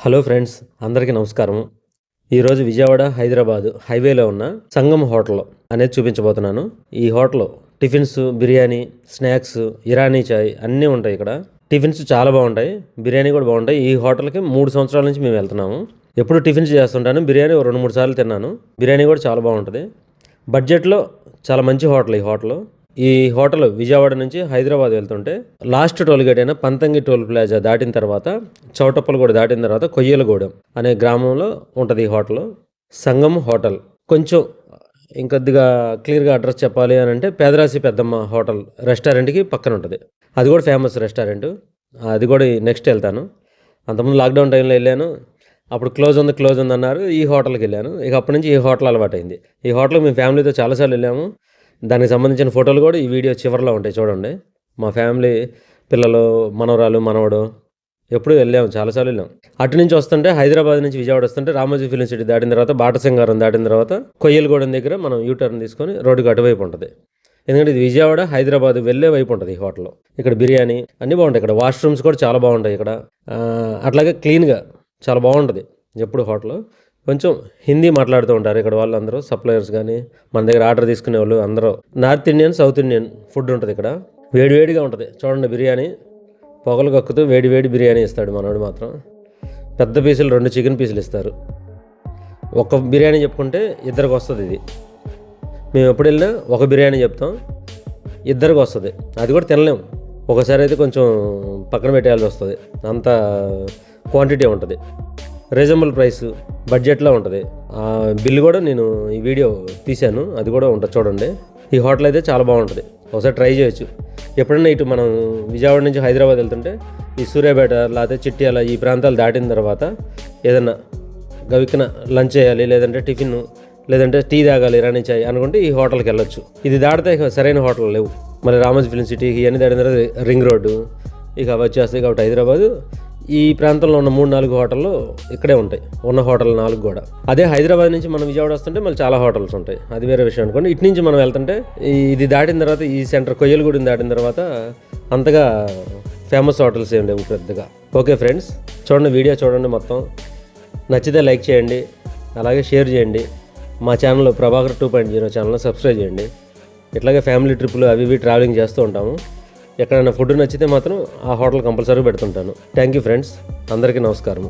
Hello friends, అందరికీ నమస్కారం. ఈరోజు విజయవాడ హైదరాబాద్ హైవేలో ఉన్న సంగం హోటల్ అనేది చూపించబోతున్నాను. ఈ hotel tiffins, biryani, snacks, Irani chai అన్నీ ఉంటాయి. ఇక్కడ టిఫిన్స్ చాలా బాగుంటాయి, బిర్యానీ కూడా బాగుంటాయి. ఈ హోటల్కి 3 సంవత్సరాల నుంచి మేము వెళ్తున్నాము. ఎప్పుడు టిఫిన్స్ చేస్తుంటాను, బిర్యానీ 2-3 సార్లు తిన్నాను. బిర్యానీ కూడా చాలా బాగుంటుంది. బడ్జెట్లో చాలా మంచి హోటల్ ఈ హోటల్. ఈ హోటల్ విజయవాడ నుంచి హైదరాబాద్ వెళ్తుంటే లాస్ట్ టోల్ గేట్ అయిన పంతంగి టోల్ ప్లాజా దాటిన తర్వాత, చౌటప్పలగూడ దాటిన తర్వాత కొయ్యలగూడెం అనే గ్రామంలో ఉంటుంది ఈ హోటల్. సంగం హోటల్. కొంచెం ఇంకొద్దిగా క్లియర్గా అడ్రస్ చెప్పాలి అని అంటే పేదరాశి పెద్దమ్మ హోటల్ రెస్టారెంట్కి పక్కన ఉంటుంది. అది కూడా ఫేమస్ రెస్టారెంట్. అది కూడా నెక్స్ట్ వెళ్తాను. అంతకుముందు లాక్డౌన్ టైంలో వెళ్ళాను. అప్పుడు క్లోజ్ ఉంది అన్నారు. ఈ హోటల్కి వెళ్ళాను. ఇక అప్పటి నుంచి ఈ హోటల్ అలవాటైంది. ఈ హోటల్కి మేము ఫ్యామిలీతో చాలాసార్లు వెళ్ళాము. దానికి సంబంధించిన ఫోటోలు కూడా ఈ వీడియో చివరిలో ఉంటాయి, చూడండి. మా ఫ్యామిలీ, పిల్లలు, మనవరాలు, మనవడు ఎప్పుడు వెళ్ళాము, చాలాసార్లు వెళ్ళాము. అటు నుంచి వస్తుంటే హైదరాబాద్ నుంచి విజయవాడ వస్తుంటే రామోజీ ఫిలిం సిటీ దాటిన తర్వాత, బాటసింగారం దాటిన తర్వాత కొయ్యలగూడెం దగ్గర మనం యూటర్న్ తీసుకొని రోడ్డుకి అటువైపు ఉంటుంది. ఎందుకంటే ఇది విజయవాడ హైదరాబాద్ వెళ్ళే వైపు ఉంటుంది ఈ హోటల్. ఇక్కడ బిర్యానీ అన్నీ బాగుంటాయి. ఇక్కడ వాష్రూమ్స్ కూడా చాలా బాగుంటాయి. ఇక్కడ అట్లాగే క్లీన్గా చాలా బాగుంటుంది. ఎప్పుడు హోటల్ కొంచెం హిందీ మాట్లాడుతూ ఉంటారు ఇక్కడ వాళ్ళందరూ, సప్లయర్స్ కానీ మన దగ్గర ఆర్డర్ తీసుకునే వాళ్ళు అందరూ. North Indian, south Indian food ఉంటుంది ఇక్కడ. వేడివేడిగా ఉంటుంది. చూడండి, బిర్యానీ పొగలు కక్కుతూ వేడి బిర్యానీ ఇస్తాడు మనోడు మాత్రం. పెద్ద పీసులు 2 చికెన్ పీసులు ఇస్తారు. ఒక బిర్యానీ చెప్పుకుంటే ఇద్దరికి వస్తుంది ఇది. మేము ఎప్పుడు వెళ్ళినా ఒక బిర్యానీ చెప్తాం, ఇద్దరికి వస్తుంది. అది కూడా తినలేము. ఒకసారి అయితే కొంచెం పక్కన పెట్టేయాల్సి వస్తుంది, అంత క్వాంటిటీ ఉంటుంది. రీజనబుల్ ప్రైస్, బడ్జెట్లో ఉంటుంది. బిల్లు కూడా నేను ఈ వీడియో తీశాను, అది కూడా ఉంటుంది చూడండి. ఈ హోటల్ అయితే చాలా బాగుంటుంది, ఒకసారి ట్రై చేయొచ్చు. ఎప్పుడైనా ఇటు మనం విజయవాడ నుంచి హైదరాబాద్ వెళ్తుంటే ఈ సూర్యాపేట లేకపోతే చిట్యాల ఈ ప్రాంతాలు దాటిన తర్వాత ఏదన్నా గవిక్కిన లంచ్ చేయాలి, లేదంటే టిఫిన్, లేదంటే టీ తాగాలి, ఇరానీ చాయ్ అనుకుంటే ఈ హోటల్కి వెళ్ళొచ్చు. ఇది దాటితే ఇక సరైన హోటల్ లేవు. మళ్ళీ రామోజీ ఫిలిం సిటీ ఇవన్నీ దాటిన తర్వాత రింగ్ రోడ్డు ఇక వచ్చేస్తాయి. కాబట్టి హైదరాబాదు ఈ ప్రాంతంలో ఉన్న 3-4 హోటళ్ళు ఇక్కడే ఉంటాయి, ఉన్న హోటల్ 4 కూడా. అదే హైదరాబాద్ నుంచి మనం విజయవాడ వస్తుంటే మళ్ళీ చాలా హోటల్స్ ఉంటాయి, అది వేరే విషయం అనుకోండి. ఇటు నుంచి మనం వెళ్తుంటే ఇది దాటిన తర్వాత ఈ సెంటర్ కొయ్యలగూడెం దాటిన తర్వాత అంతగా ఫేమస్ హోటల్స్ ఏం లేవు పెద్దగా. ఓకే ఫ్రెండ్స్, చూడండి, వీడియో చూడండి మొత్తం. నచ్చితే లైక్ చేయండి, అలాగే షేర్ చేయండి. మా ఛానల్ ప్రభాకర్ 2.0 ఛానల్ని సబ్స్క్రైబ్ చేయండి. ఇట్లాగే ఫ్యామిలీ ట్రిప్పులు అవి ఇవి ట్రావెలింగ్ చేస్తూ ఉంటాము. ఎక్కడైనా ఫుడ్ నచ్చితే మాత్రం ఆ హోటల్ కంపల్సరీ పెడుతుంటాను. థ్యాంక్ యూ ఫ్రెండ్స్, అందరికీ నమస్కారం.